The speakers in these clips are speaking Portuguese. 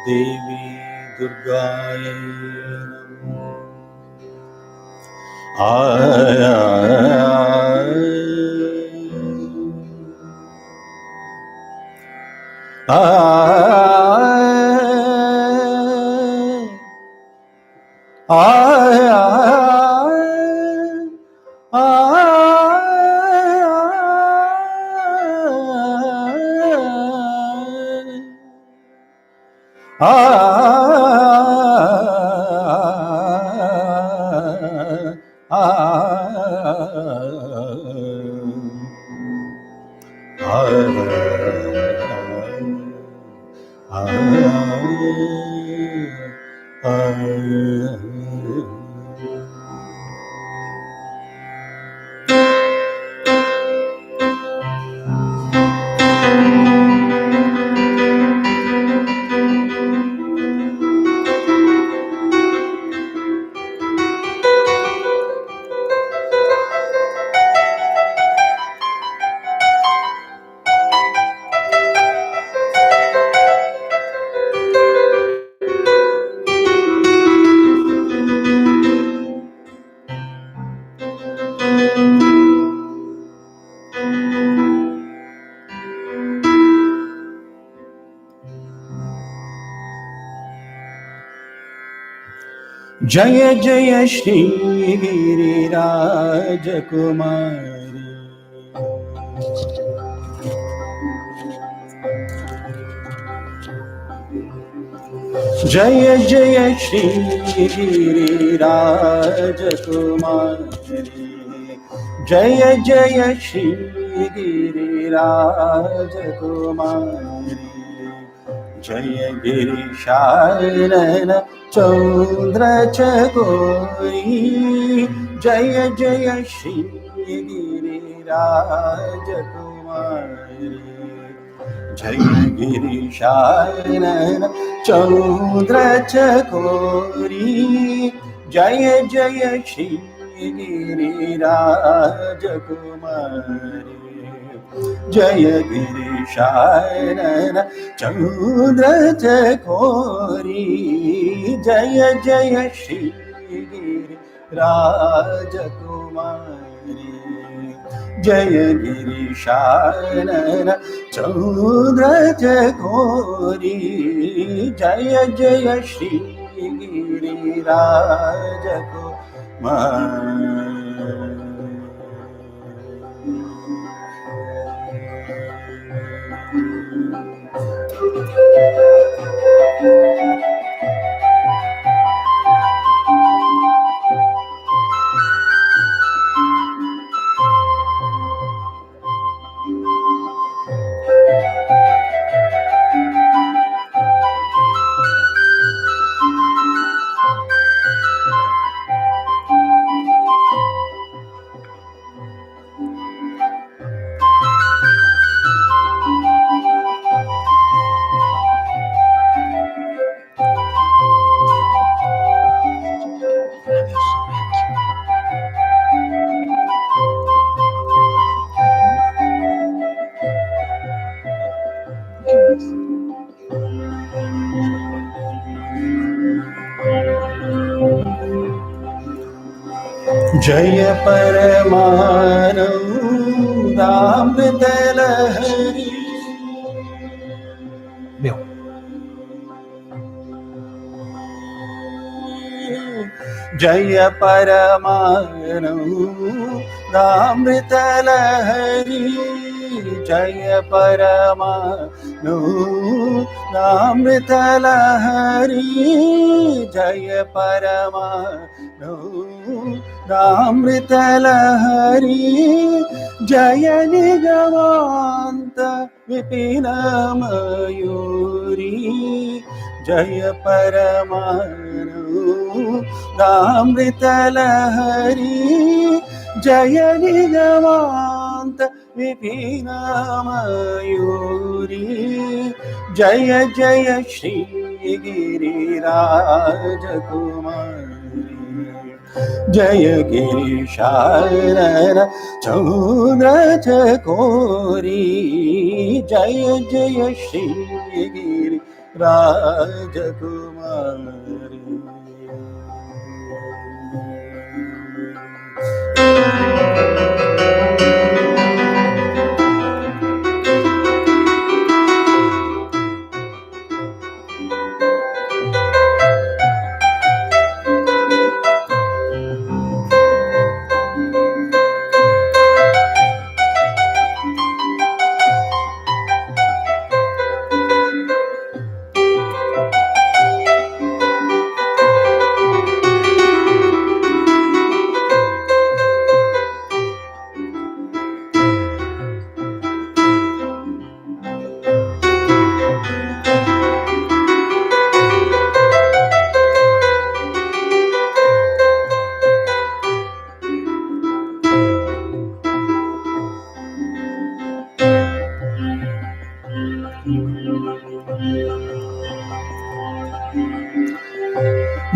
Devi Durgaye Jaya Jaya Shri Giriraj Kumari Jaya Jaya Shri Giriraj Kumari Jaya Jaya Shri Giriraj Kumari Jaya Girisharana Chandra Chakori Jaya Jaya Shri Giriraj Kumari Jaya Girisharana Chandra Chakori Jaya Jaya Shri Giriraj Kumari Jaya Girisharana Chandra Chakori Jaya Jaya Shri Giriraj Kumari Jaya Girisharana Chandra Chakori Jaya Jaya Shri Giriraj Kumari Jaya Paramanandamrita Lahari Meu Jaya Paramanandamrita Lahari Jaya Paramanandamrita Lahari Jaya Paramanandamrita Lahari Jaya Nigamanta Vipina Mayuri Jaya Paramanandamrita Lahari Jaya Nigamanta Vipina Mayuri जय जय श्री गिरिराज कुमारी जय गिरिशारण चौद्र चकोरी जय जय श्री गिरिराज कुमारी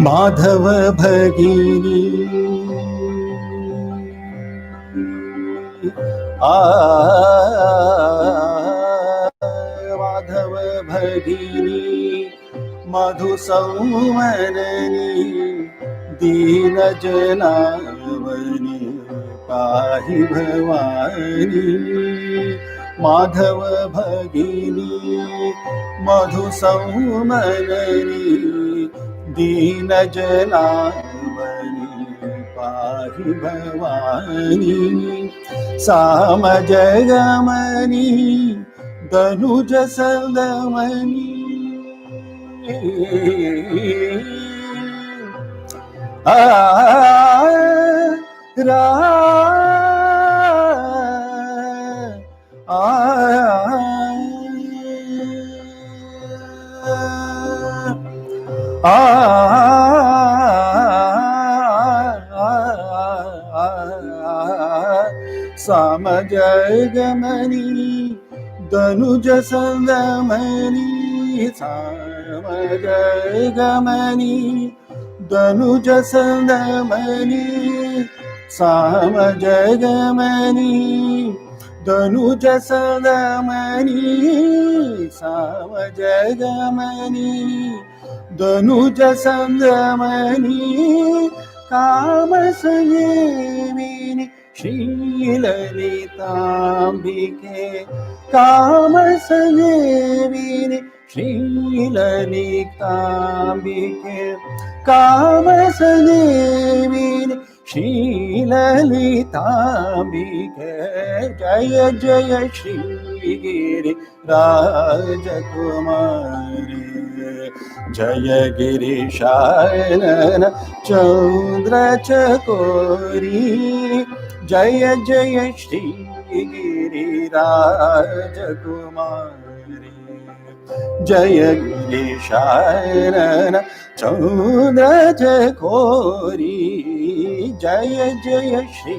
माधव भगिनी माधव भगिनी मधुसौमननी दीन जनावनी पाहि भवानी माधव भगिनी मधुसौमननी दीन जनावनी पाहि भवानी साम जगमनी धनुज सदमनी साम जगमनी धनुज सदमनी साम जगमनी धनुज सदमनी साम जगमनी धनुज सदमनी साम जगमनी धनुज सदमनी काम संजीविनी श्रीललिताम्बिके काम संजीविनी श्रीललिताम्बिके काम संजीविनी श्रीललिताम्बिके जय जय श्रीगिरि राजकुमारी जय गिरिशानन चौद्र चकोरी जय जय श्री गिरिराजकुमारी जय गिरिशानन चौद्र चकोरी जय जय श्री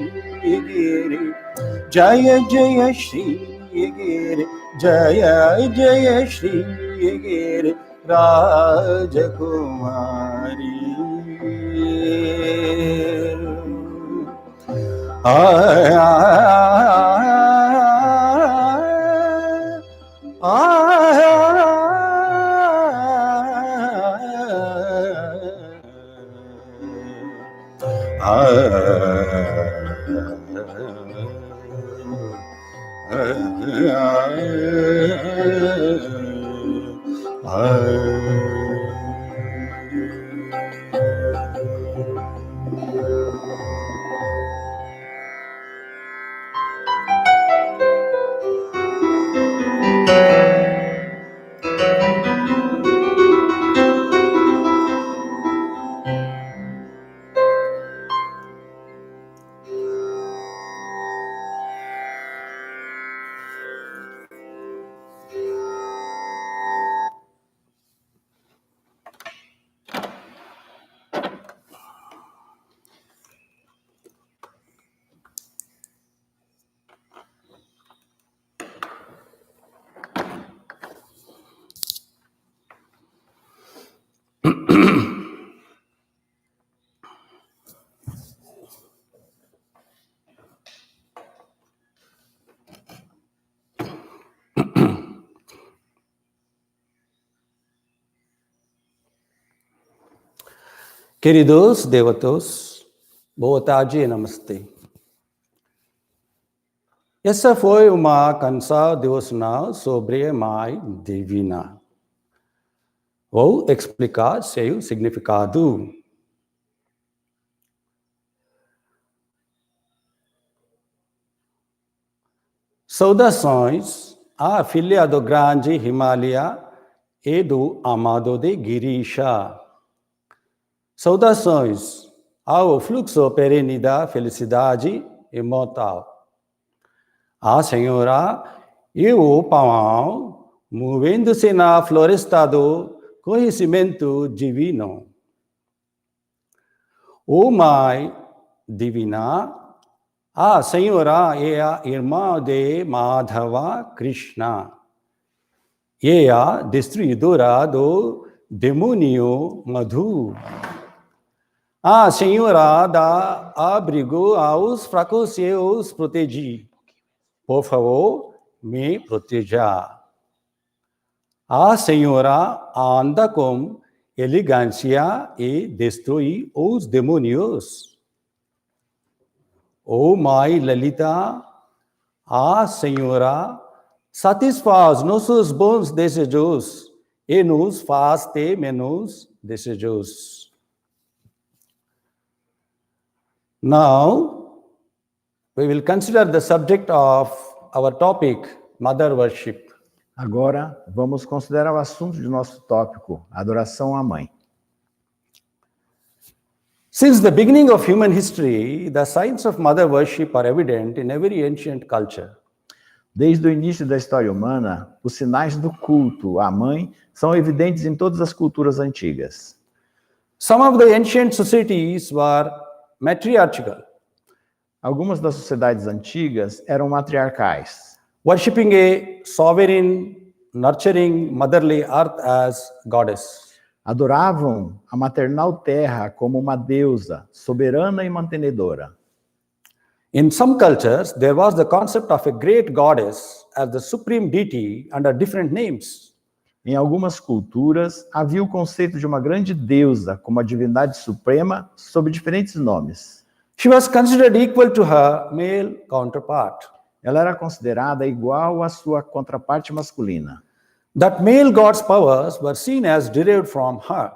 गिरि जय जय श्री गिरि जय जय श्री गिरि राजकुमारी Queridos devotos, boa tarde e namastê. Essa foi uma canção devocional sobre a Mãe Divina. Vou explicar seu significado. Saudações à filha do grande Himalaya e do amado de Girisha. Saudações ao fluxo perene da felicidade imortal. A Senhora e o pão, movendo-se na floresta do conhecimento divino. O Mãe Divina, a Senhora é a irmã de Madhava Krishna. É a destruidora do demônio Madhu. A Senhora dá abrigo aos fracos e os protege. Por favor, me proteja. A Senhora anda com elegância e destrói os demônios. O Mãe Lalita, a Senhora satisfaz nossos bons desejos e nos faz ter menos desejos. Now, we will consider the subject of our topic, Mother Worship. Agora, vamos considerar o assunto de nosso tópico, Adoração à Mãe. Since the beginning of human history, the signs of Mother Worship are evident in every ancient culture. Desde o início da história humana, os sinais do culto à Mãe são evidentes em todas as culturas antigas. Some of the ancient societies were matriarchal, Algumas das sociedades antigas eram matriarcais, worshipping a sovereign, nurturing, motherly earth as goddess. adoravam a maternal terra como uma deusa, soberana e mantenedora. In some cultures, there was the concept of a great goddess as the supreme deity under different names. Em algumas culturas, havia o conceito de uma grande deusa como a divindade suprema sob diferentes nomes. She was considered equal to her male counterpart. Ela era considerada igual à sua contraparte masculina. That male god's powers were seen as derived from her.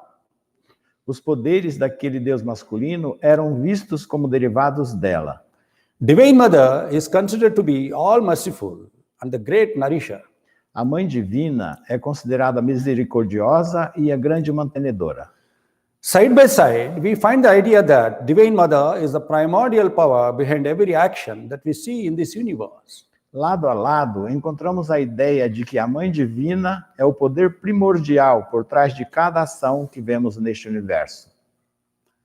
Os poderes daquele deus masculino eram vistos como derivados dela. Divine Mother is considered to be all-merciful and the great nourisher. A Mãe Divina é considerada misericordiosa e a grande mantenedora. Side by side, we find the idea that Divine Mother is the primordial power behind every action that we see in this universe. Lado a lado, encontramos a ideia de que a Mãe Divina é o poder primordial por trás de cada ação que vemos neste universo.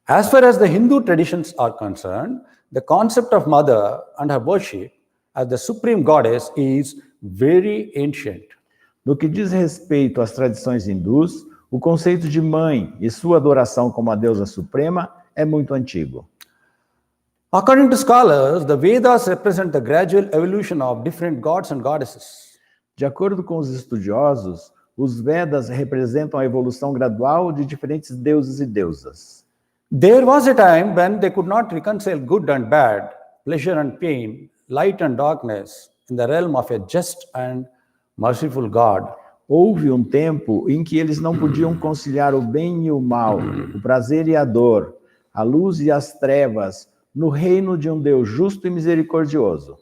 As far as the Hindu traditions are concerned, the concept of Mother and her worship as the supreme goddess is very ancient. No que diz respeito às tradições hindus, o conceito de mãe e sua adoração como a deusa suprema é muito antigo. According to scholars, the Vedas represent the gradual evolution of different gods and goddesses. De acordo com os estudiosos, os Vedas representam a evolução gradual de diferentes deuses e deusas. There was a time when they could not reconcile good and bad, pleasure and pain, light and darkness in the realm of a just and merciful God. Houve um tempo em que eles não podiam conciliar o bem e o mal, o prazer e a dor, a luz e as trevas, no reino de um Deus justo e misericordioso.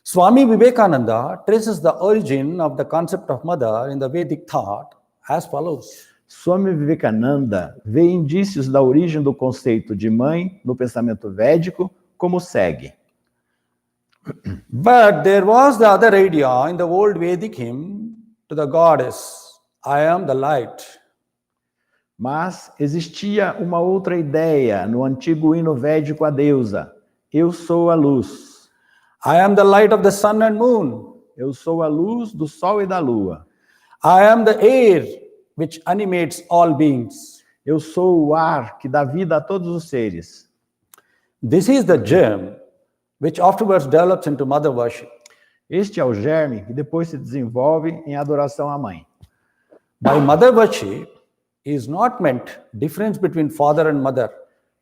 Swami Vivekananda traces the origin of the concept of mother in the Vedic thought as follows. Swami Vivekananda vê indícios da origem do conceito de mãe no pensamento védico como segue. But there was the other idea in the old Vedic hymn to the goddess, I am the light. Mas existia uma outra ideia no antigo hino védico à deusa. Eu sou a luz. I am the light of the sun and moon. Eu sou a luz do sol e da lua. I am the air which animates all beings. Eu sou o ar que dá vida a todos os seres. This is the germ which afterwards develops into mother worship. Este é o germe que depois se desenvolve em adoração à mãe. By mother worship, is not meant difference between father and mother.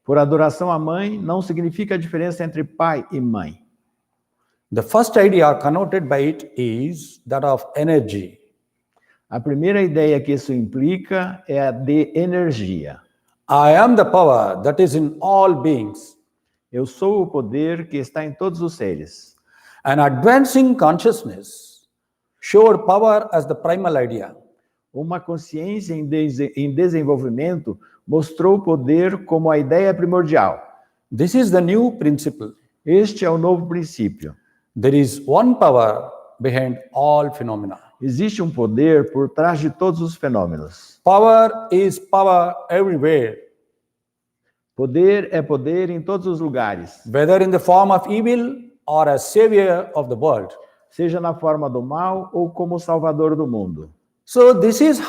Por adoração à mãe não significa a diferença entre pai e mãe. The first idea connoted by it is that of energy. A primeira ideia que isso implica é a de energia. I am the power that is in all beings. Eu sou o poder que está em todos os seres. An advancing consciousness showed power as the primal idea. Uma consciência em desenvolvimento mostrou o poder como a ideia primordial. This is the new principle. Este é o novo princípio. There is one power behind all phenomena. Existe um poder por trás de todos os fenômenos. Power is power everywhere, Poder é poder em todos os lugares, whether in the form of evil or as savior of the world. seja na forma do mal ou como salvador do mundo. So this is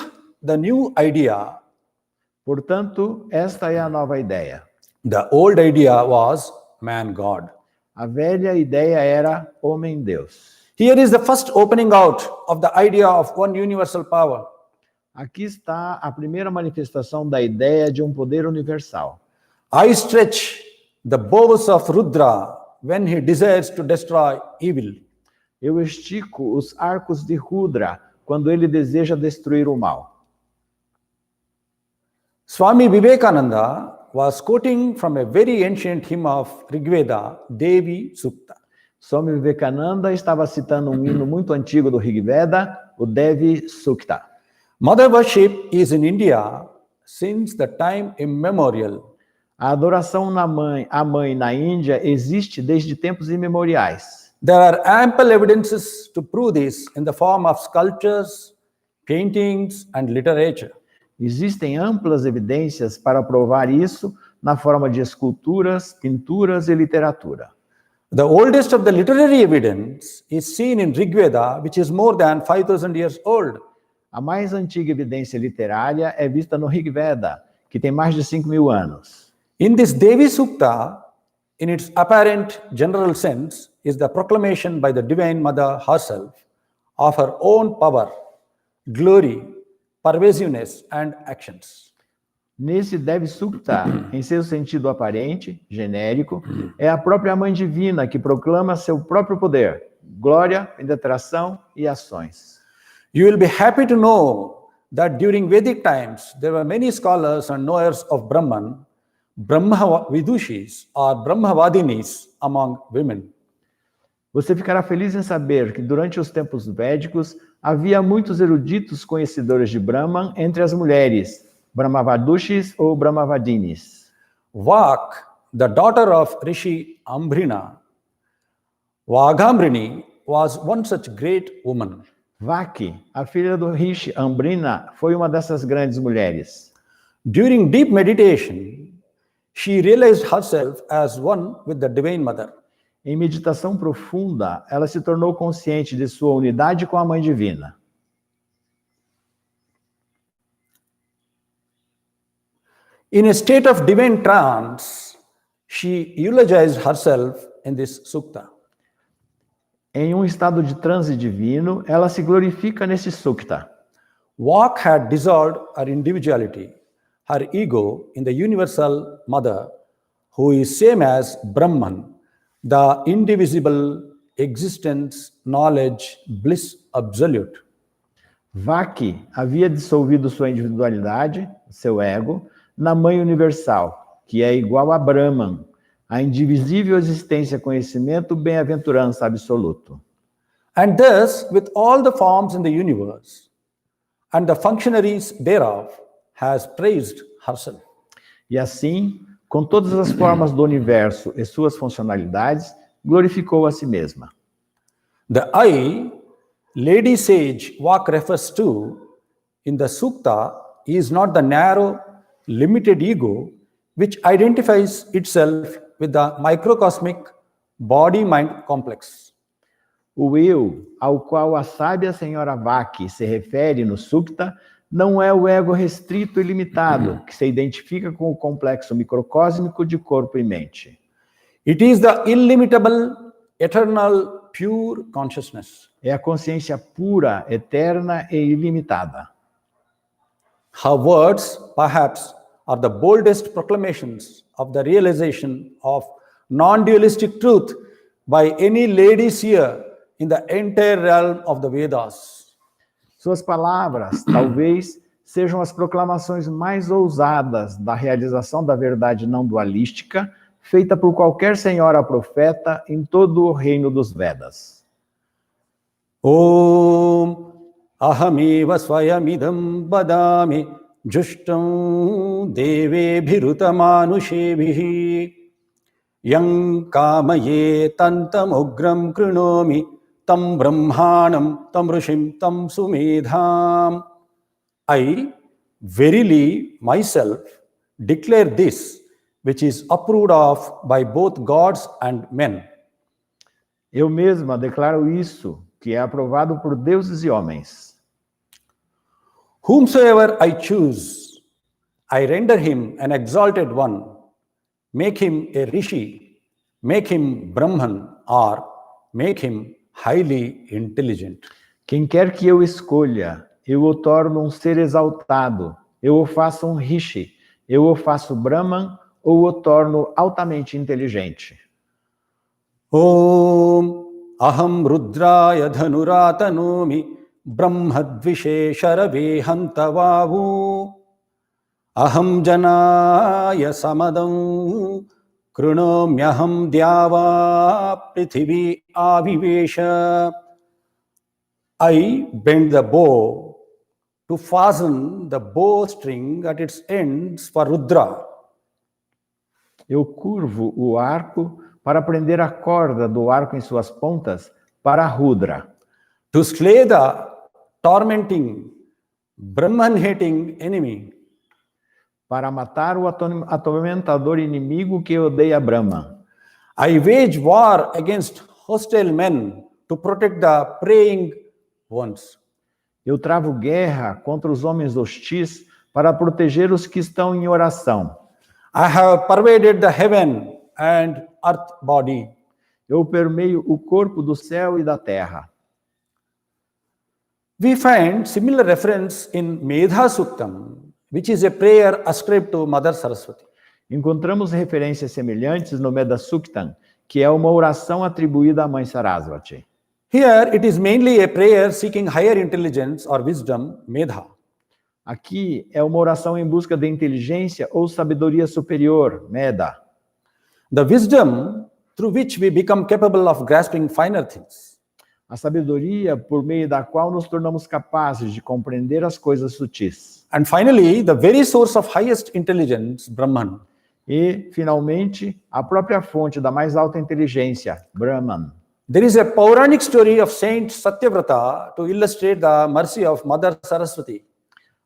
the new idea. Portanto, esta é a nova ideia. The old idea was man-God. A velha ideia era homem-deus. Here is the first opening out of the idea of one universal power. Aqui está a primeira manifestação da ideia de um poder universal. I stretch the bows of Rudra when he desires to destroy evil. Eu estico os arcos de Rudra quando ele deseja destruir o mal. Swami Vivekananda was quoting from a very ancient hymn of Rigveda, Devi Sukta. Swami Vivekananda estava citando um hino muito antigo do Rig Veda, o Devi Sukta. Mother worship is in India since the time immemorial. A adoração à mãe na Índia existe desde tempos imemoriais. There are ample evidences to prove this in the form of sculptures, paintings, and literature. Existem amplas evidências para provar isso na forma de esculturas, pinturas e literatura. The oldest of the literary evidence is seen in Rigveda, which is more than 5,000 years old. A mais antiga evidência literária é vista no Rig Veda, que tem mais de 5.000 anos. In this Devi Sukta, in its apparent general sense, is the proclamation by the Divine Mother herself of her own power, glory, pervasiveness, and actions. Nesse Devi Sukta, em seu sentido aparente, genérico, é a própria Mãe Divina que proclama seu próprio poder, glória, penetração e ações. You will be happy to know that during Vedic times, there were many scholars and knowers of Brahman, Brahma Vidushis or Brahmavadinis among women. Você ficará feliz em saber que durante os tempos védicos havia muitos eruditos conhecedores de Brahman entre as mulheres, Brahmavadushis ou Brahmavadinis. Vak, the daughter of Rishi Ambrina, Vagambrini, was one such great woman. Vaki, a filha do Rishi Ambrina, foi uma dessas grandes mulheres. During deep meditation, she realized herself as one with the Divine Mother. Em meditação profunda, ela se tornou consciente de sua unidade com a Mãe Divina. In a state of divine trance, she eulogized herself in this sukta. Em um estado de transe divino, ela se glorifica nesse sukta. Vak had dissolved her individuality, her ego in the universal mother, who is same as Brahman, the indivisible existence, knowledge, bliss absolute. Vaki havia dissolvido sua individualidade, seu ego, na Mãe Universal, que é igual a Brahman, a indivisível existência, conhecimento, bem-aventurança absoluto. And thus, with all the forms in the universe and the functionaries thereof, has praised herself. E assim, com todas as formas do universo e suas funcionalidades, glorificou a si mesma. The I, Lady Sage Vak refers to in the sukta is not the narrow, limited ego which identifies itself with the microcosmic body-mind complex. O eu, ao qual a sábia senhora Vaki se refere no sukta, não é o ego restrito e limitado, que se identifica com o complexo microcósmico de corpo e mente. It is the illimitable, eternal, pure consciousness. É a consciência pura, eterna e ilimitada. Her words, perhaps, are the boldest proclamations of the realization of non-dualistic truth by any lady seer in the entire realm of the Vedas. Suas palavras, talvez, sejam as proclamações mais ousadas da realização da verdade não dualística, feita por qualquer senhora profeta em todo o reino dos Vedas. Om ahameva swayamidam badami jushtam devebhirutamانusheभिः yang kamaye tantam ugram krinomi tam brahmanam tam rishim tam sumedham. I verily myself declare this, which is approved of by both gods and men. Eu mesma declaro isso, que é aprovado por deuses e homens. Whomsoever I choose, I render him an exalted one, make him a rishi, make him Brahman, or make him highly intelligent. Quem quer que eu escolha, eu o torno um ser exaltado, eu o faço um rishi, eu o faço Brahman ou o torno altamente inteligente. Om aham rudraya dhanuratanomi brahmadvishe sharave hantavavu aham janaya samadam krunomyaham dyava prithvi avivesha. I bend the bow to fasten the bowstring at its ends for Rudra. Eu curvo o arco para prender a corda do arco em suas pontas para Rudra. To slay the tormenting, Brahman-hating enemy. Para matar o atormentador inimigo que odeia Brahma. I wage war against hostile men to protect the praying ones. Eu travo guerra contra os homens hostis para proteger os que estão em oração. I have pervaded the heaven and earth body. Eu permeio o corpo do céu e da terra. We find similar reference in Medha Suktam, which is a prayer ascribed to Mother Saraswati. Encontramos referências semelhantes no Medha Suktam, que é uma oração atribuída à Mãe Saraswati. Here it is mainly a prayer seeking higher intelligence or wisdom, Medha. Aqui é uma oração em busca de inteligência ou sabedoria superior, Medha. The wisdom through which we become capable of grasping finer things. A sabedoria por meio da qual nos tornamos capazes de compreender as coisas sutis. And finally, the very source of highest intelligence, Brahman. E, finalmente, a própria fonte da mais alta inteligência, Brahman. There is a Puranic story of Saint Satyavrata to illustrate the mercy of Mother Saraswati.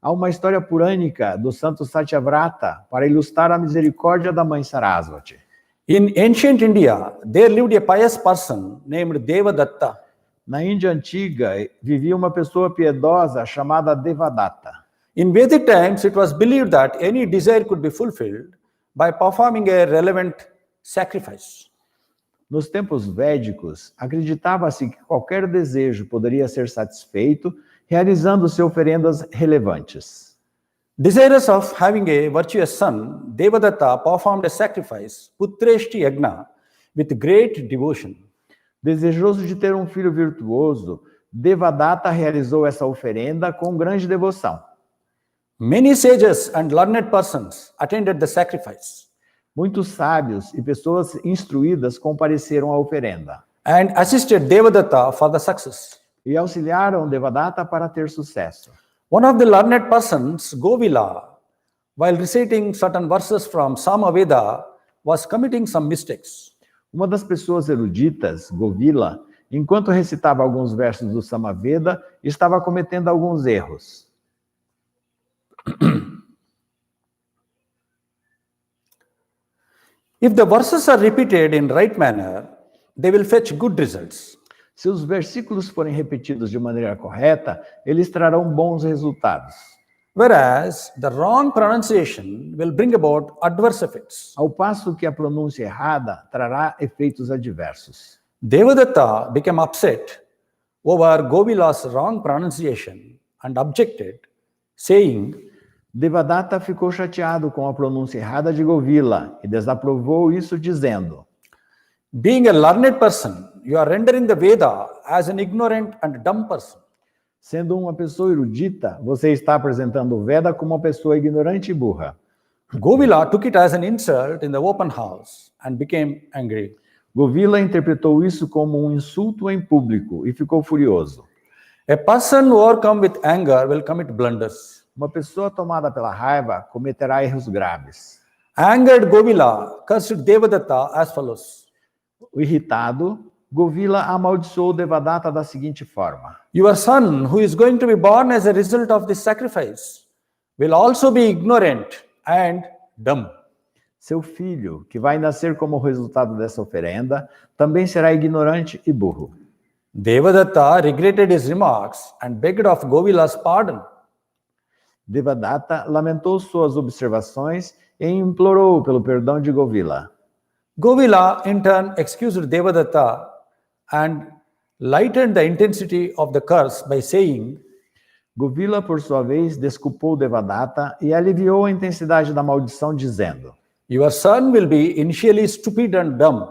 Há uma história purânica do santo Satyavrata para ilustrar a misericórdia da Mãe Saraswati. In ancient India, there lived a pious person named Devadatta. Na Índia antiga, vivia uma pessoa piedosa chamada Devadatta. In Vedic times, it was believed that any desire could be fulfilled by performing a relevant sacrifice. Nos tempos védicos, acreditava-se que qualquer desejo poderia ser satisfeito realizando-se oferendas relevantes. Desirous of having a virtuous son, Devadatta performed a sacrifice, Putreshti Yagna, with great devotion. Desejoso de ter um filho virtuoso, Devadatta realizou essa oferenda com grande devoção. Many sages and learned persons attended the sacrifice. Muitos sábios e pessoas instruídas compareceram à oferenda. And assisted Devadatta for the success. E auxiliaram Devadatta para ter sucesso. One of the learned persons, Govila, while reciting certain verses from Samaveda, was committing some mistakes. Uma das pessoas eruditas, Govila, enquanto recitava alguns versos do Samaveda, estava cometendo alguns erros. If the verses are repeated in right manner, they will fetch good results. Se os versículos forem repetidos de maneira correta, eles trarão bons resultados. Whereas the wrong pronunciation will bring about adverse effects. Ao passo que a pronúncia errada trará efeitos adversos. Devadatta became upset over Govila's wrong pronunciation and objected, saying, Devadatta ficou chateado com a pronúncia errada de Govila e desaprovou isso dizendo: Being a learned person, you are rendering the Veda as an ignorant and dumb person. Sendo uma pessoa erudita, você está apresentando o Veda como uma pessoa ignorante e burra. Govila took it as an insult in the open house and became angry. Govila interpretou isso como um insulto em público e ficou furioso. A person overcome with anger will commit blunders. Uma pessoa tomada pela raiva cometerá erros graves. Angered Govila cursed Devadatta as follows. O irritado, Govila amaldiçoou Devadatta da seguinte forma: Your son, who is going to be born as a result of this sacrifice, will also be ignorant and dumb. Seu filho, que vai nascer como resultado dessa oferenda, também será ignorante e burro. Devadatta regretted his remarks and begged of Govila's pardon. Devadatta lamentou suas observações e implorou pelo perdão de Govila. Govila, in turn, excused Devadatta and lightened the intensity of the curse by saying, Govila, por sua vez, desculpou Devadatta e aliviou a intensidade da maldição, dizendo: Your son will be initially stupid and dumb,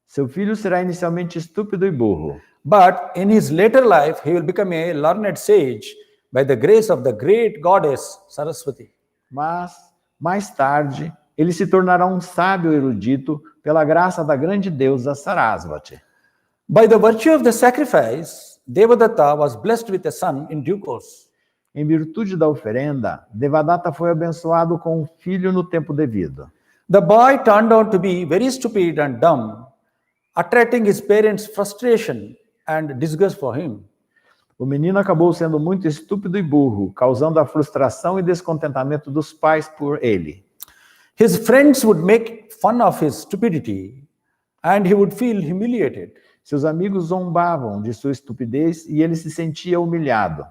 seu filho será inicialmente estúpido e burro, but in his later life he will become a learned sage by the grace of the great goddess Saraswati. mas, mais tarde, ele se tornará um sábio erudito pela graça da grande deusa Sarasvati. By the virtue of the sacrifice, Devadatta was blessed with a son in due course. Em virtude da oferenda, Devadatta foi abençoado com um filho no tempo devido. The boy turned out to be very stupid and dumb, attracting his parents' frustration and disgust for him. O menino acabou sendo muito estúpido e burro, causando a frustração e descontentamento dos pais por ele. His friends would make fun of his stupidity and he would feel humiliated. Seus amigos zombavam de sua estupidez e ele se sentia humilhado.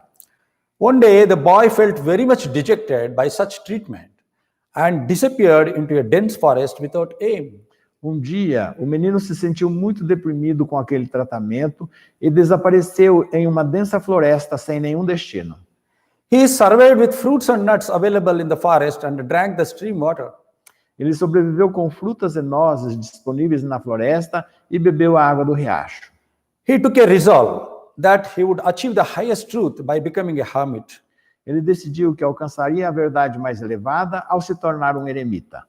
One day, the boy felt very much dejected by such treatment and disappeared into a dense forest without aim. Um dia, o menino se sentiu muito deprimido com aquele tratamento e desapareceu em uma densa floresta sem nenhum destino. He survived with fruits and nuts available in the forest and drank the stream water. Ele sobreviveu com frutas e nozes disponíveis na floresta e bebeu a água do riacho. He took a resolve that he would achieve the highest truth by becoming a hermit. Ele decidiu que alcançaria a verdade mais elevada ao se tornar um eremita.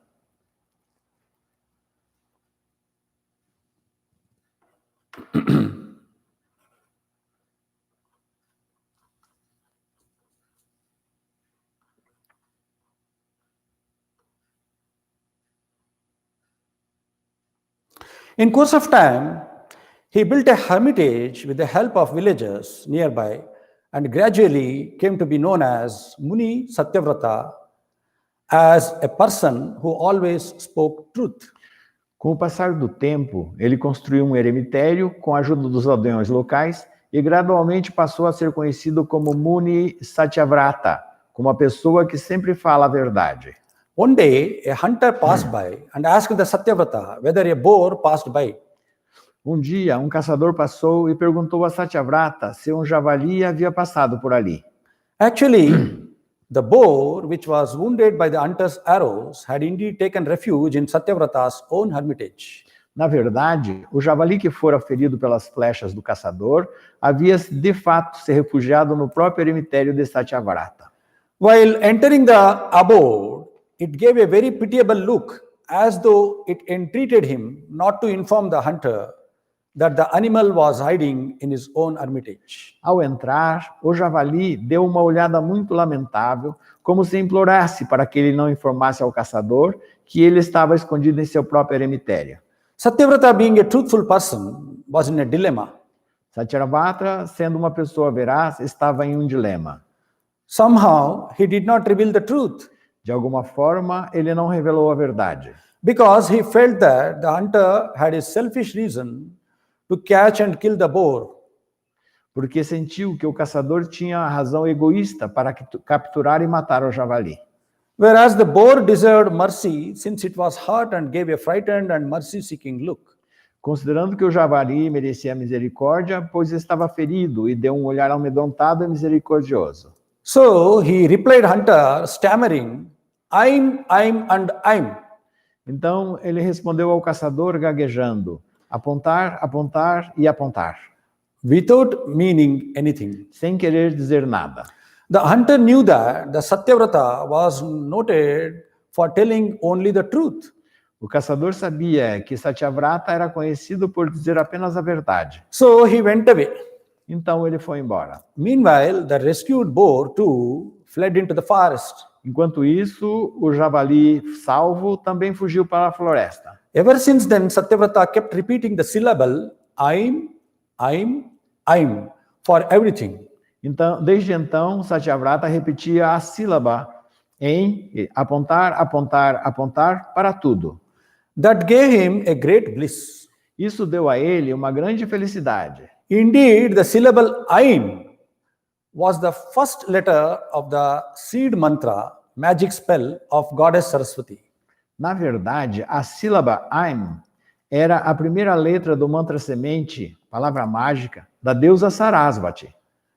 In course of time, he built a hermitage with the help of villagers nearby and gradually came to be known as Muni Satyavrata, as a person who always spoke truth. Com o passar do tempo, ele construiu um eremitério com a ajuda dos aldeões locais e gradualmente passou a ser conhecido como Muni Satyavrata, como a pessoa que sempre fala a verdade. One day, a hunter passed by and asked the Satyavrata whether a boar passed by. Um dia, um caçador passou e perguntou a Satyavrata se um javali havia passado por ali. Actually, the boar, which was wounded by the hunter's arrows, had indeed taken refuge in Satyavrata's own hermitage. Na verdade, o javali que fora ferido pelas flechas do caçador havia de fato se refugiado no próprio eremitério de Satyavrata. While entering the abode, it gave a very pitiable look, as though it entreated him not to inform the hunter that the animal was hiding in his own hermitage. Ao entrar, o javali deu uma olhada muito lamentável, como se implorasse para que ele não informasse ao caçador que ele estava escondido em seu próprio eremitério. Satyavrata, being a truthful person, was in a dilemma. Satyavrata, sendo uma pessoa veraz, estava em um dilema. Somehow, he did not reveal the truth, De alguma forma, ele não revelou a verdade, because he felt that the hunter had a selfish reason to catch and kill the boar. porque sentiu que o caçador tinha a razão egoísta para capturar e matar o javali. Whereas the boar deserved mercy since it was hurt and gave a frightened and mercy-seeking look. Considerando que o javali merecia misericórdia, pois estava ferido e deu um olhar amedrontado e misericordioso. So he replied Hunter, stammering, I'm, and I'm. Então ele respondeu ao caçador gaguejando, apontar, apontar e apontar, without meaning anything. sem querer dizer nada. The hunter knew that the Satyavrata was noted for telling only the truth. O caçador sabia que Satyavrata era conhecido por dizer apenas a verdade. So he went away. Então ele foi embora. Meanwhile, the rescued boar too fled into the forest. Enquanto isso, o javali salvo também fugiu para a floresta. Ever since then, Satyavrata kept repeating the syllable I'm for everything. Então, desde então, Satyavrata repetia a sílaba em apontar, apontar, apontar para tudo. That gave him a great bliss. Isso deu a ele uma grande felicidade. Indeed, the syllable I'm was the first letter of the seed mantra, magic spell of Goddess Saraswati. Na verdade, a sílaba I'm era a primeira letra do mantra semente, palavra mágica, da deusa Sarasvati.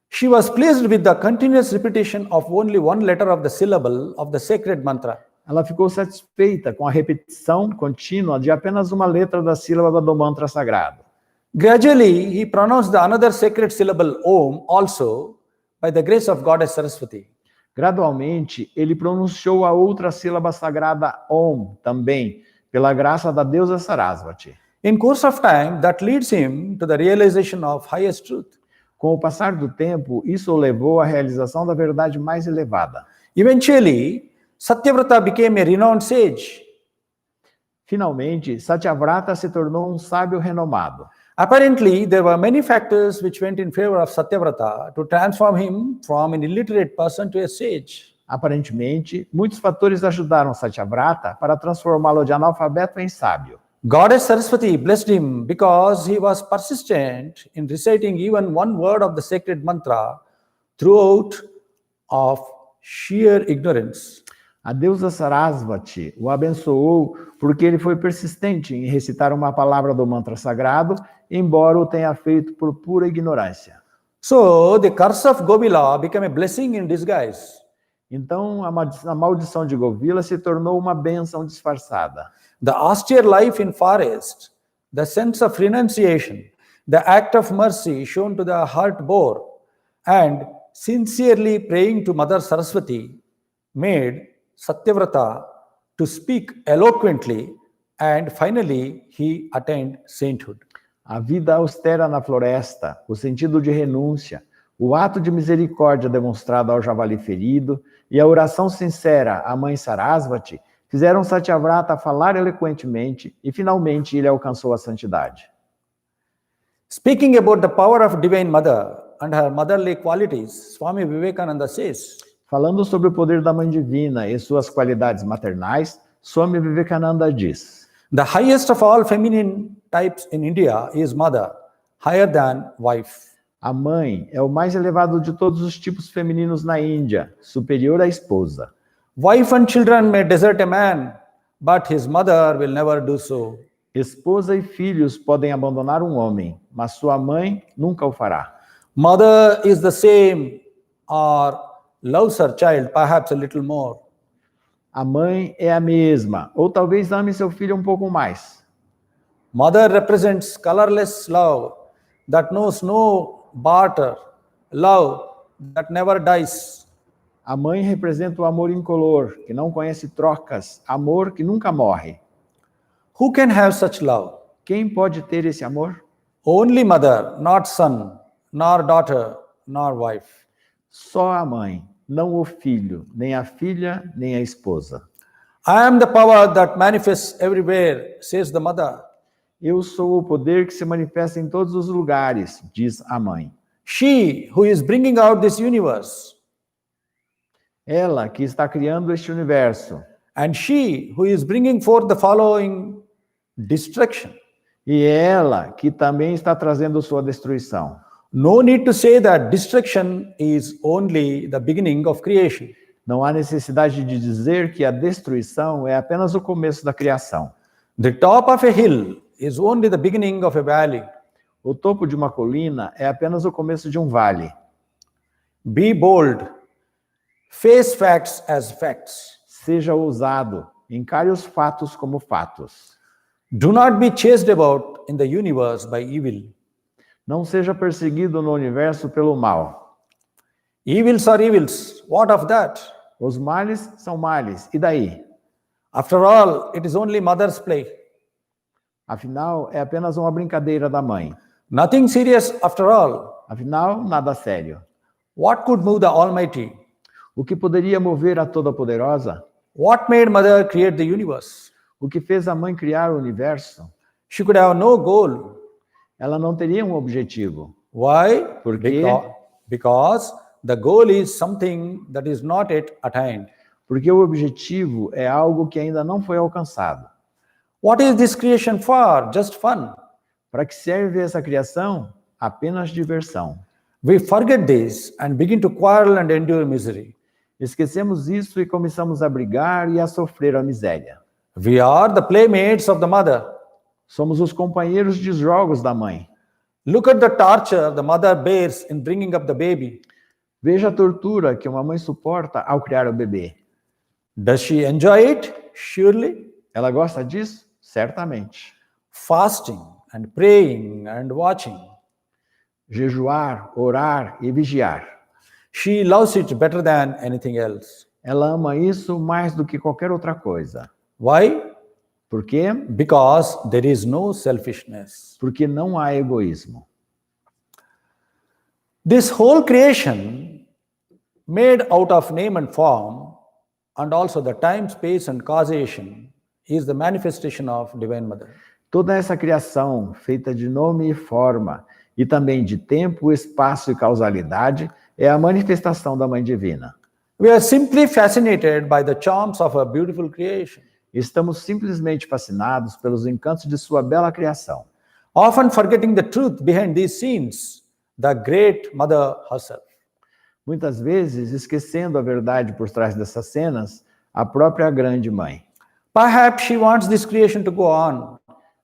She was pleased with the continuous repetition of only one letter of the syllable of the sacred mantra. Ela ficou satisfeita com a repetição contínua de apenas uma letra da sílaba do mantra sagrado. Gradually, he pronounced the another sacred syllable Om also by the grace of Goddess Saraswati. Gradualmente, ele pronunciou a outra sílaba sagrada Om também, pela graça da deusa Sarasvati. In course of time, that leads him to the realization of highest truth. Com o passar do tempo, isso o levou à realização da verdade mais elevada. Eventually, Satyavrata became a renowned sage. Finalmente, Satyavrata se tornou um sábio renomado. Apparently, there were many factors which went in favor of Satyavrata to transform him from an illiterate person to a sage. Aparentemente, muitos fatores ajudaram Satyavrata para transformá-lo de analfabeto em sábio. Goddess Saraswati blessed him because he was persistent in reciting even one word of the sacred mantra throughout of sheer ignorance. A deusa Sarasvati o abençoou porque ele foi persistente em recitar uma palavra do mantra sagrado, embora o tenha feito por pura ignorância. So, the curse of Govila became a blessing in disguise. Então, a maldição de Govila se tornou uma bênção disfarçada. The austere life in forest, the sense of renunciation, the act of mercy shown to the hurt boar, and sincerely praying to Mother Saraswati made Satyavrata to speak eloquently, and finally he attained sainthood. A vida austera na floresta, o sentido de renúncia, o ato de misericórdia demonstrado ao javali ferido e a oração sincera à mãe Sarasvati fizeram Satyavrata falar eloquentemente e finalmente ele alcançou a santidade. Speaking about the power of Divine Mother and her motherly qualities, Swami Vivekananda says, Falando sobre o poder da Mãe Divina e suas qualidades maternais, Swami Vivekananda diz: the highest of all feminine types in India is mother, higher than wife. A mãe é o mais elevado de todos os tipos femininos na Índia, superior à esposa. Wife and children may desert a man, but his mother will never do so. Esposa e filhos podem abandonar um homem, mas sua mãe nunca o fará. Mother is the same or loves her child perhaps a little more. A mãe é a mesma, ou talvez ame seu filho um pouco mais. Mother represents colorless love that knows no barter, love that never dies. A mãe representa o amor incolor, que não conhece trocas, amor que nunca morre. Who can have such love? Quem pode ter esse amor? Only mother, not son, nor daughter, nor wife. Só a mãe, não o filho, nem a filha, nem a esposa. I am the power that manifests everywhere, says the mother. Eu sou o poder que se manifesta em todos os lugares, diz a mãe. She who is bringing out this universe. Ela que está criando este universo. And she who is bringing forth the following destruction. E ela que também está trazendo sua destruição. No need to say that destruction is only the beginning of creation. Não há necessidade de dizer que a destruição é apenas o começo da criação. The top of a hill is only the beginning of a valley. O topo de uma colina é apenas o começo de um vale. Be bold Face facts as facts. Seja ousado, encare os fatos como fatos. Do not be chased about in the universe by evil. Não seja perseguido no universo pelo mal. Evils are evils. What of that? Os males são males. E daí? After all, it is only mother's play. Afinal, é apenas uma brincadeira da mãe. Nothing serious after all. Afinal, nada sério. What could move the Almighty? O que poderia mover a Toda-Poderosa? What made mother create the universe? O que fez a mãe criar o universo? She could have no goal. Ela não teria um objetivo. Why? Por quê? Because the goal is something that is not yet attained. Porque o objetivo é algo que ainda não foi alcançado. What is this creation for? Just fun. Para que serve essa criação? Apenas diversão. We forget this and begin to quarrel and endure misery. Esquecemos isso e começamos a brigar e a sofrer a miséria. We are the playmates of the mother. Somos os companheiros de jogos da mãe. Look at the torture the mother bears in bringing up the baby. Veja a tortura que uma mãe suporta ao criar o bebê. Does she enjoy it? Surely. Ela gosta disso? Certamente. Fasting and praying and watching. Jejuar, orar e vigiar. She loves it better than anything else. Ela ama isso mais do que qualquer outra coisa. Why? Por quê? Because there is no selfishness. Porque não há egoísmo. This whole creation, made out of name and form, and also the time, space, and causation, is the manifestation of Divine Mother. Toda essa criação, feita de nome e forma, e também de tempo, espaço e causalidade, é a manifestação da Mãe Divina. We are simply fascinated by the charms of a beautiful creation. Estamos simplesmente fascinados pelos encantos de sua bela criação. Often forgetting the truth behind these scenes, the great Mother herself. Muitas vezes, esquecendo a verdade por trás dessas cenas, a própria grande mãe. Perhaps she wants this creation to go on.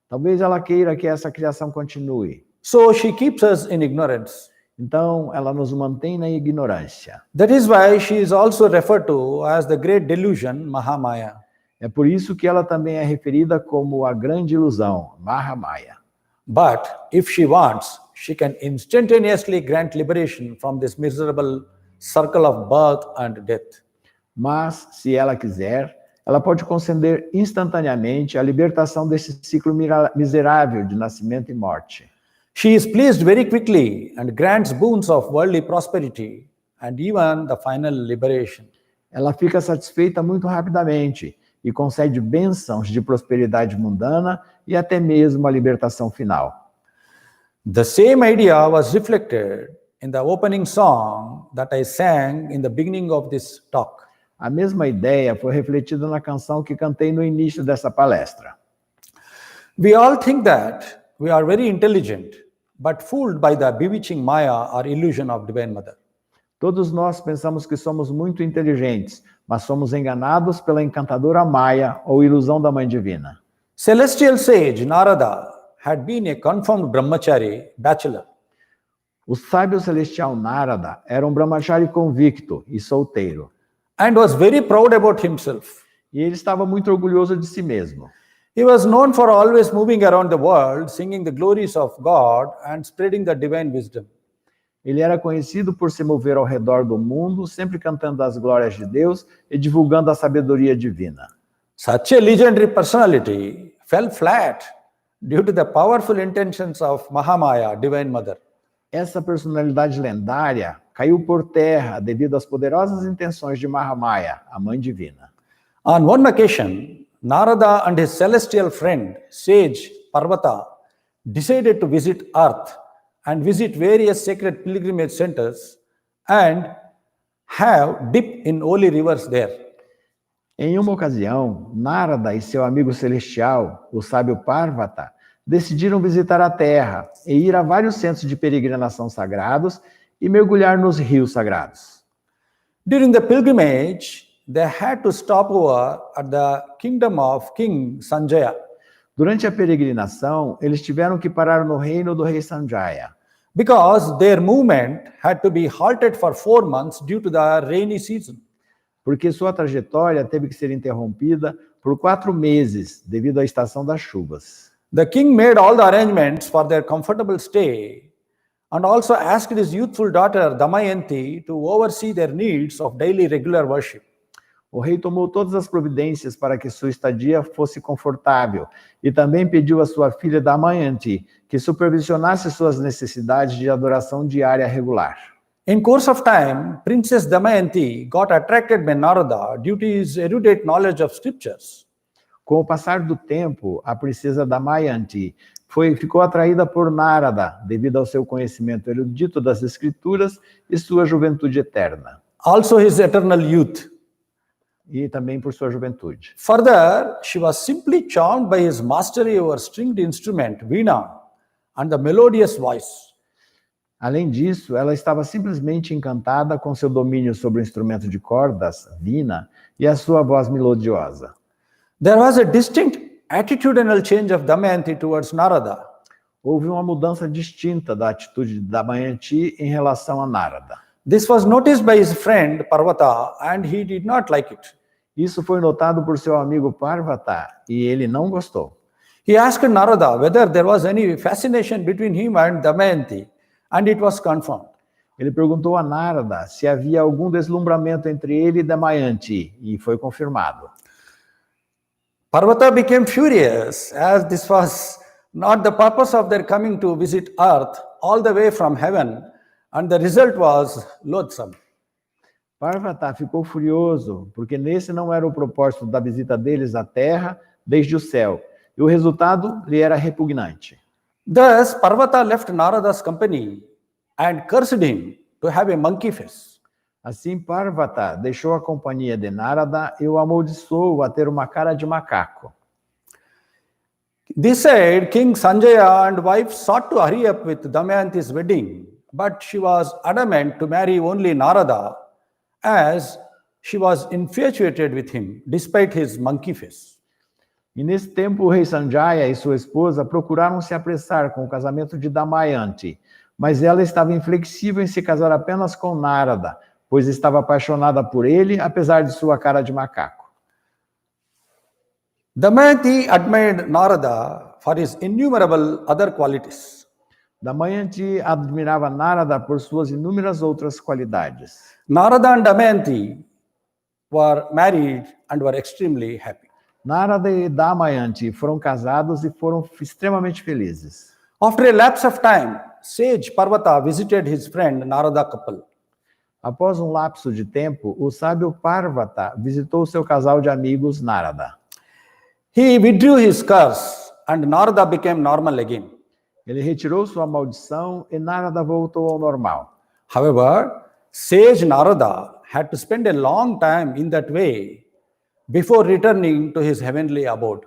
Talvez ela queira que essa criação continue. So she keeps us in ignorance. Então, ela nos mantém na ignorância. That is why she is also referred to as the great delusion, Mahamaya. É por isso que ela também é referida como a grande ilusão, Mahamaya. But if she wants, she can instantaneously grant liberation from this miserable circle of birth and death. Mas, se ela quiser, ela pode conceder instantaneamente a libertação desse ciclo miserável de nascimento e morte. She is pleased very quickly and grants boons of worldly prosperity and even the final liberation. Ela fica satisfeita muito rapidamente e concede bênçãos de prosperidade mundana e até mesmo a libertação final. The same idea was reflected in the opening song that I sang in the beginning of this talk. A mesma ideia foi refletida na canção que cantei no início dessa palestra. We all think that we are very intelligent, but fooled by the bewitching Maya or illusion of Divine Mother. Todos nós pensamos que somos muito inteligentes, mas somos enganados pela encantadora Maya ou ilusão da Mãe Divina. Celestial sage Narada had been a confirmed brahmachari, bachelor. O sábio celestial Narada era um brahmachari convicto e solteiro. And was very proud about himself. E ele estava muito orgulhoso de si mesmo. He was known for always moving around the world, singing the glories of God and spreading the divine wisdom. Ele era conhecido por se mover ao redor do mundo, sempre cantando as glórias de Deus e divulgando a sabedoria divina. Such a legendary personality fell flat due to the powerful intentions of Mahamaya, Divine Mother. Essa personalidade lendária caiu por terra devido às poderosas intenções de Mahamaya, a Mãe Divina. On one occasion, Narada and his celestial friend, sage Parvata, decided to visit Earth and visit various sacred pilgrimage centers and have dip in holy rivers there. Em uma ocasião, Narada e seu amigo celestial, o sábio Parvata, decidiram visitar a Terra e ir a vários centros de peregrinação sagrados e mergulhar nos rios sagrados. During the pilgrimage, they had to stop over at the kingdom of King Sanjaya. Durante a peregrinação, eles tiveram que parar no reino do rei Sanjaya. Because their movement had to be halted for 4 months due to the rainy season. porque sua trajetória teve que ser interrompida por 4 meses devido à estação das chuvas. The king made all the arrangements for their comfortable stay and also asked his youthful daughter Damayanti to oversee their needs of daily regular worship. O rei tomou todas as providências para que sua estadia fosse confortável e também pediu à sua filha Damayanti que supervisionasse suas necessidades de adoração diária regular. In course of time, Princess Damayanti got attracted by Narada due to his erudite knowledge of scriptures. Com o passar do tempo, a princesa Damayanti ficou atraída por Narada devido ao seu conhecimento erudito das escrituras e sua juventude eterna. Also his eternal youth. E também por sua juventude. Further, she was simply charmed by his mastery over stringed instrument, veena, and the melodious voice. Além disso, ela estava simplesmente encantada com seu domínio sobre o instrumento de cordas, veena, e a sua voz melodiosa. There was a distinct attitudinal change of Damayanti towards Narada. Houve uma mudança distinta da atitude de Damayanti em relação a Narada. This was noticed by his friend Parvata and he did not like it. Isso foi notado por seu amigo Parvata e ele não gostou. He asked Narada whether there was any fascination between him and Damayanti, and it was confirmed. Ele perguntou a Narada se havia algum deslumbramento entre ele e Damayanti, e foi confirmado. Parvata became furious as this was not the purpose of their coming to visit earth all the way from heaven, and the result was loathsome. Parvata ficou furioso, porque nesse não era o propósito da visita deles à Terra desde o céu, e o resultado lhe era repugnante. Thus, Parvata left Narada's company and cursed him to have a monkey face. Assim, Parvata deixou a companhia de Narada e o amaldiçoou a ter uma cara de macaco. This said, King Sanjaya and wife sought to hurry up with Damayanti's wedding, but she was adamant to marry only Narada, as she was infatuated with him, despite his monkey face. E nesse tempo o rei Sanjaya e sua esposa procuraram se apressar com o casamento de Damayanti, mas ela estava inflexível em se casar apenas com Narada, pois estava apaixonada por ele, apesar de sua cara de macaco. Damayanti admired Narada for his innumerable other qualities. Damayanti admirava Narada por suas inúmeras outras qualidades. Narada and Damayanti were married and were extremely happy. Narada e Damayanti foram casados e foram extremamente felizes. After a lapse of time, sage Parvata visited his friend Narada couple. Após um lapso de tempo, o sábio Parvata visitou seu casal de amigos Narada. He withdrew his curse and Narada became normal again. Ele retirou sua maldição e Narada voltou ao normal. However, sage Narada had to spend a long time in that way before returning to his heavenly abode.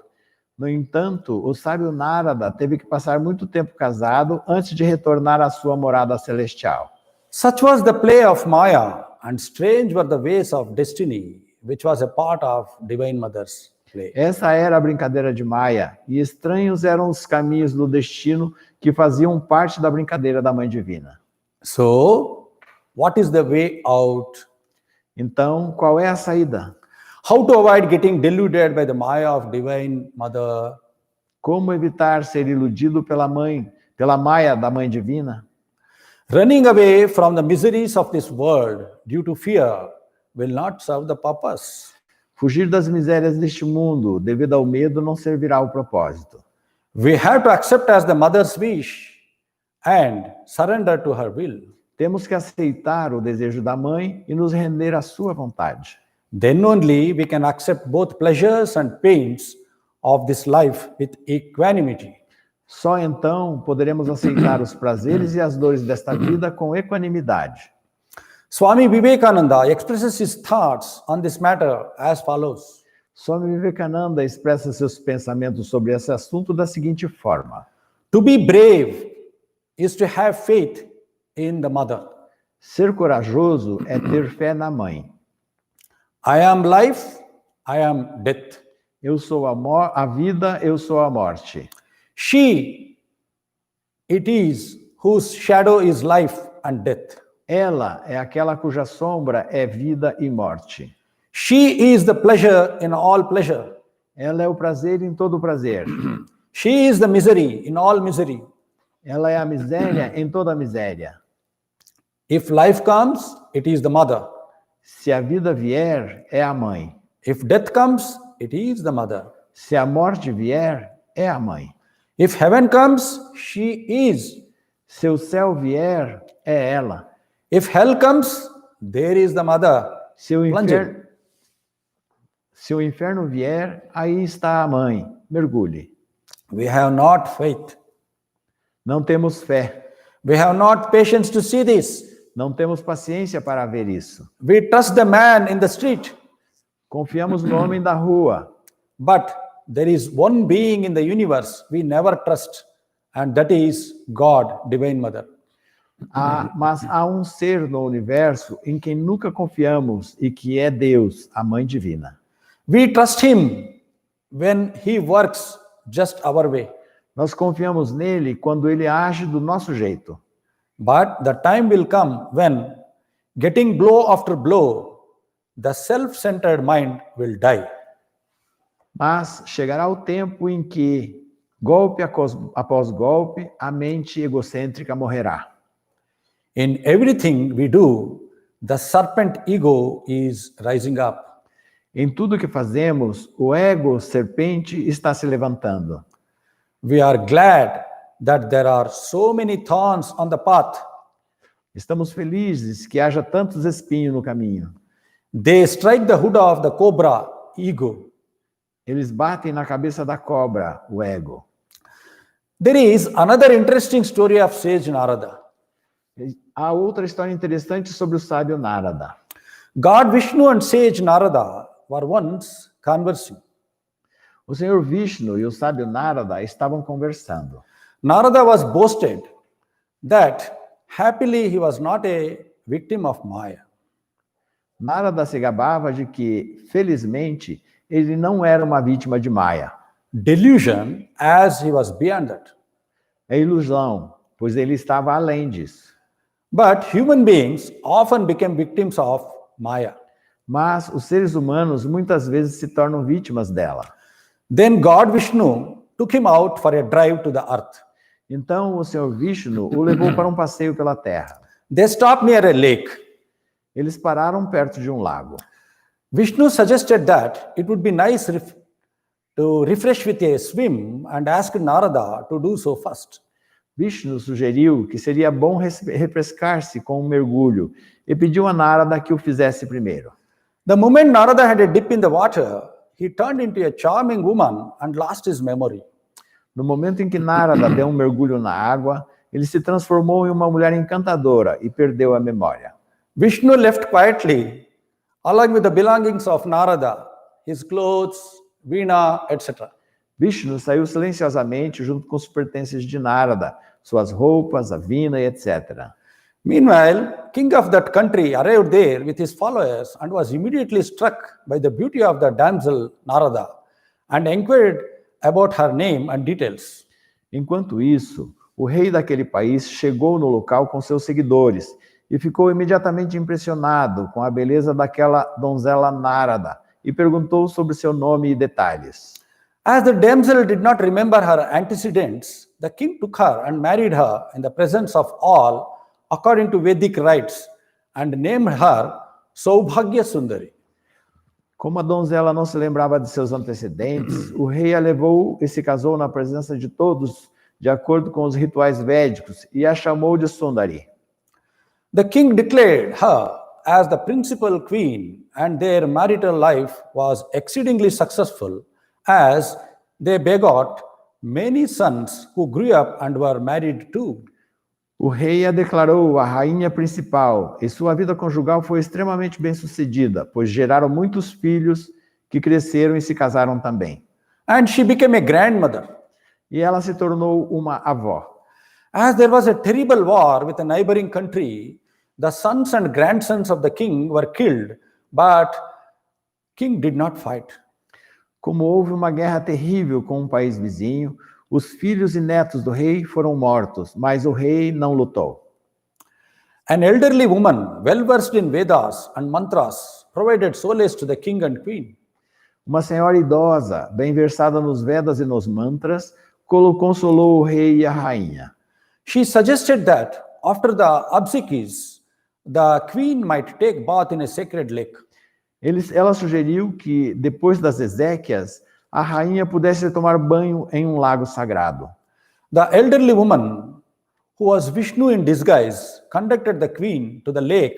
No entanto, o sábio Narada teve que passar muito tempo casado antes de retornar à sua morada celestial. Such was the play of Maya, and strange were the ways of destiny, which was a part of Divine Mother's play. Essa era a brincadeira de Maia, e estranhos eram os caminhos do destino que faziam parte da brincadeira da Mãe Divina. So, what is the way out? Então, qual é a saída? How to avoid getting deluded by the Maya of Divine Mother? Como evitar ser iludido pela Maia da Mãe Divina? Running away from the miseries of this world due to fear will not serve the purpose. Fugir das misérias deste mundo devido ao medo não servirá ao propósito. We have to accept as the mother's wish and surrender to her will. Temos que aceitar o desejo da mãe e nos render à sua vontade. Then only we can accept both pleasures and pains of this life with equanimity. Só então poderemos aceitar os prazeres e as dores desta vida com equanimidade. Swami Vivekananda expresses his thoughts on this matter as follows. Swami Vivekananda expressa seus pensamentos sobre esse assunto da seguinte forma: To be brave is to have faith in the mother. Ser corajoso é ter fé na mãe. I am life, I am death. Eu sou a vida, eu sou a morte. She, it is whose shadow is life and death. Ela é aquela cuja sombra é vida e morte. She is the pleasure in all pleasure. Ela é o prazer em todo prazer. She is the misery in all misery. Ela é a miséria em toda miséria. If life comes, it is the mother. Se a vida vier, é a mãe. If death comes, it is the mother. Se a morte vier, é a mãe. If heaven comes, she is. Se o céu vier, é ela. If hell comes, there is the mother. Se o Plunging. inferno vier, aí está a mãe. Mergulhe. We have not faith. Não temos fé. We have not patience to see this. Não temos paciência para ver isso. We trust the man in the street. Confiamos no homem da rua. But there is one being in the universe we never trust, and that is God, Divine Mother. Mas há um ser no universo em quem nunca confiamos e que é Deus, a Mãe Divina. We trust him when he works just our way. Nós confiamos nele quando ele age do nosso jeito. But the time will come when, getting blow after blow, the self-centered mind will die. Mas chegará o tempo em que, golpe após golpe, a mente egocêntrica morrerá. In everything we do, the serpent ego is rising up. Em tudo que fazemos, o ego serpente está se levantando. We are glad that there are so many thorns on the path. Estamos felizes que haja tantos espinhos no caminho. They strike the hood of the cobra, ego. Eles batem na cabeça da cobra, o ego. There is another interesting story of sage Narada. Há outra história interessante sobre o sábio Narada. God, Vishnu and sage Narada were once conversing. O Senhor Vishnu e o sábio Narada estavam conversando. Narada was boasted that happily he was not a victim of Maya. Narada se gabava de que, felizmente, ele não era uma vítima de Maya. Delusion, as he was beyond that. É ilusão, pois ele estava além disso. But human beings often become victims of Maya. Mas os seres humanos muitas vezes se tornam vítimas dela. Then God Vishnu took him out for a drive to the earth. Então o Senhor Vishnu o levou para um passeio pela terra. They stopped near a lake. Eles pararam perto de um lago. Vishnu suggested that it would be nice to refresh with a swim and asked Narada to do so first. Vishnu sugeriu que seria bom refrescar-se com um mergulho e pediu a Narada que o fizesse primeiro. The moment Narada had a dip in the water, he turned into a charming woman and lost his memory. No momento em que Narada deu um mergulho na água, ele se transformou em uma mulher encantadora e perdeu a memória. Vishnu left quietly, along with the belongings of Narada, his clothes, veena, etc. Vishnu saiu silenciosamente junto com os pertences de Narada, suas roupas, a vina e etc. Meanwhile, king of that country arrived there with his followers and was immediately struck by the beauty of the damsel Narada and inquired about her name and details. Enquanto isso, o rei daquele país chegou no local com seus seguidores e ficou imediatamente impressionado com a beleza daquela donzela Narada e perguntou sobre seu nome e detalhes. As the damsel did not remember her antecedents, the king took her and married her in the presence of all according to Vedic rites and named her Saubhagya Sundari. Como a donzela não se lembrava de seus antecedentes, o rei a levou e se casou na presença de todos, de acordo com os rituais védicos, e a chamou de Sundari. The king declared her as the principal queen, and their marital life was exceedingly successful, as they begot many sons who grew up and were married too. O rei a declarou a rainha principal, e sua vida conjugal foi extremamente bem-sucedida, pois geraram muitos filhos que cresceram e se casaram também. And she became a grandmother. E ela se tornou uma avó. As there was a terrible war with a neighboring country, the sons and grandsons of the king were killed, but king did not fight. Como houve uma guerra terrível com um país vizinho, os filhos e netos do rei foram mortos, mas o rei não lutou. An elderly woman, well versed in Vedas and mantras, provided solace to the king and queen. Uma senhora idosa, bem versada nos Vedas e nos mantras, consolou o rei e a rainha. She suggested that after the obsequies, the queen might take bath in a sacred lake. Ela sugeriu que, depois das exéquias, a rainha pudesse tomar banho em um lago sagrado. The elderly woman, who was Vishnu in disguise, conducted the queen to the lake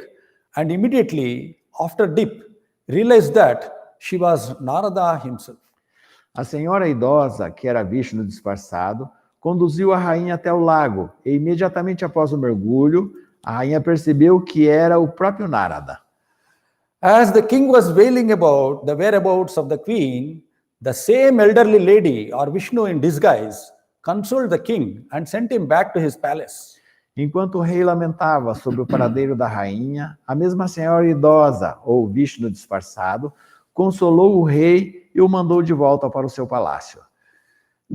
and immediately after dip realized that she was Narada himself. A senhora idosa, que era Vishnu disfarçado, conduziu a rainha até o lago e imediatamente após o mergulho, a rainha percebeu que era o próprio Narada. As the king was wailing about the whereabouts of the queen, the same elderly lady or Vishnu in disguise consoled the king and sent him back to his palace. Enquanto o rei lamentava sobre o paradeiro da rainha, a mesma senhora idosa, ou Vishnu disfarçado, consolou o rei e o mandou de volta para o seu palácio.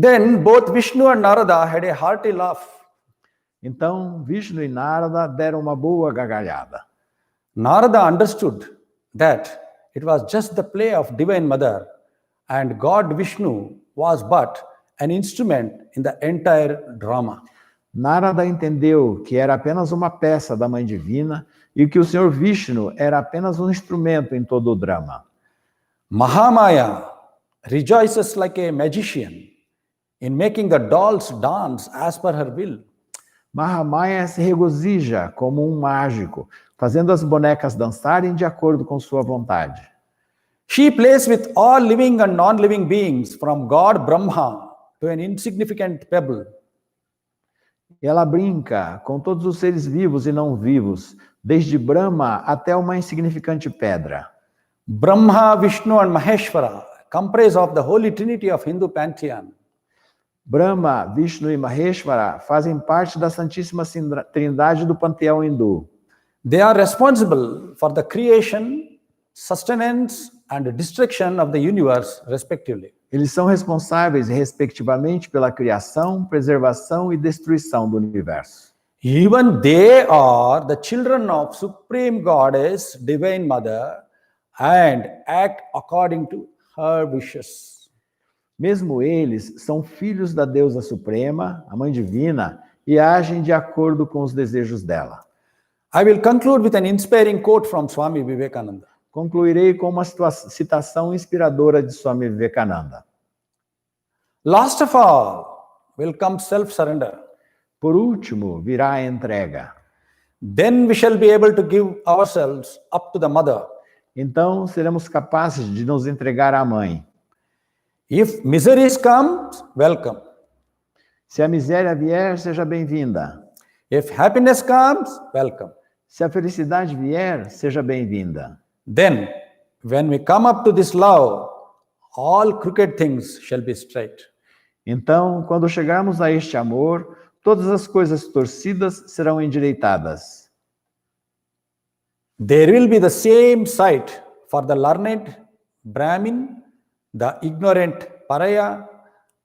Then both Vishnu and Narada had a hearty laugh. Então, Vishnu e Narada deram uma boa gargalhada. Narada understood that it was just the play of Divine Mother and God Vishnu was but an instrument in the entire drama. Narada entendeu que era apenas uma peça da Mãe Divina e que o Senhor Vishnu era apenas um instrumento em todo o drama. Mahamaya rejoices like a magician in making the dolls dance as per her will. Mahamaya se regozija como um mágico, fazendo as bonecas dançarem de acordo com sua vontade. She plays with all living and non-living beings from God Brahma to an insignificant pebble. Ela brinca com todos os seres vivos e não vivos, desde Brahma até uma insignificante pedra. Brahma, Vishnu and Maheshwara comprise of the Holy Trinity of Hindu pantheon. Brahma, Vishnu e Maheshwara fazem parte da Santíssima Trindade do panteão hindu. They are responsible for the creation, sustenance and destruction of the universe, respectively. Eles são responsáveis, respectivamente, pela criação, preservação e destruição do universo. Even they are the children of Supreme Goddess, Divine Mother, and act according to her wishes. Mesmo eles são filhos da Deusa Suprema, a Mãe Divina, e agem de acordo com os desejos dela. I will conclude with an inspiring quote from Swami Vivekananda. Concluirei com uma citação inspiradora de Swami Vivekananda. Last of all will come self-surrender. Por último, virá a entrega. Then we shall be able to give ourselves up to the Mother. Então, seremos capazes de nos entregar à Mãe. If miseries come, welcome. Se a miséria vier, seja bem-vinda. If happiness comes, welcome. Se a felicidade vier, seja bem-vinda. Then, when we come up to this love, all crooked things shall be straight. Então, quando chegarmos a este amor, todas as coisas torcidas serão endireitadas. There will be the same sight for the learned Brahmin, the ignorant Paraya,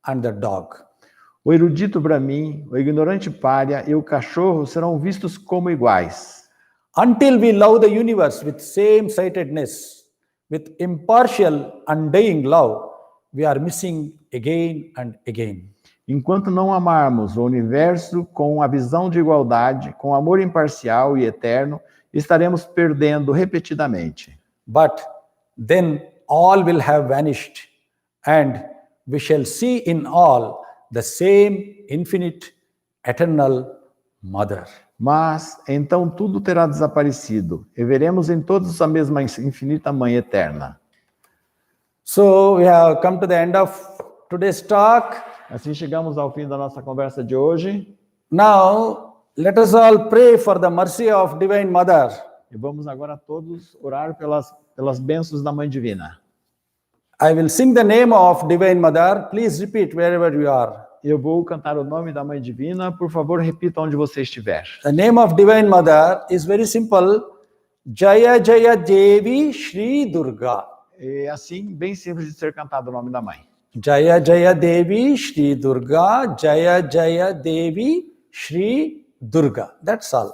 and the dog. O erudito Brahmin, o ignorante pária e o cachorro serão vistos como iguais. Until we love the universe with same-sightedness, with impartial, undying love, we are missing again and again. Enquanto não amarmos o universo com a visão de igualdade, com amor imparcial e eterno, estaremos perdendo repetidamente. But then all will have vanished, and we shall see in all the same infinite, eternal Mother. Mas, então, tudo terá desaparecido, e veremos em todos a mesma infinita Mãe Eterna. So, we have come to the end of today's talk. Assim chegamos ao fim da nossa conversa de hoje. Now, let us all pray for the mercy of Divine Mother. E vamos agora todos orar pelas bênçãos da Mãe Divina. I will sing the name of Divine Mother. Please repeat wherever you are. Eu vou cantar o nome da Mãe Divina. Por favor, repita onde você estiver. The name of Divine Mother is very simple. Jaya Jaya Devi Shri Durga. É assim, bem simples de ser cantado o nome da Mãe. Jaya Jaya Devi Shri Durga. Jaya Jaya Devi Shri Durga. That's all.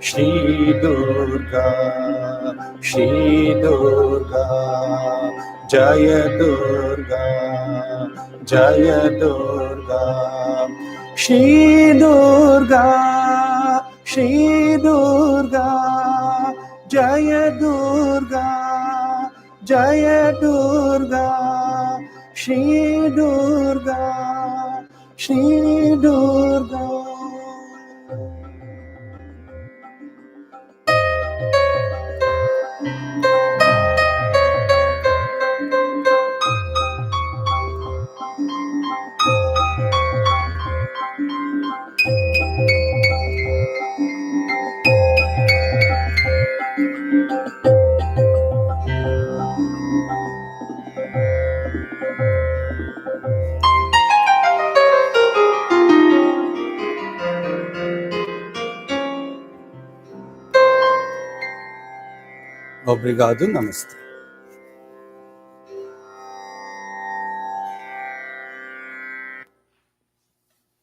Shri Durga, Shri Durga, Jaya Durga, Jaya Durga, Shri Durga, Shri Durga, Jaya Durga, Jaya Durga, Shri Durga, Shri Durga. Obrigado, namastê.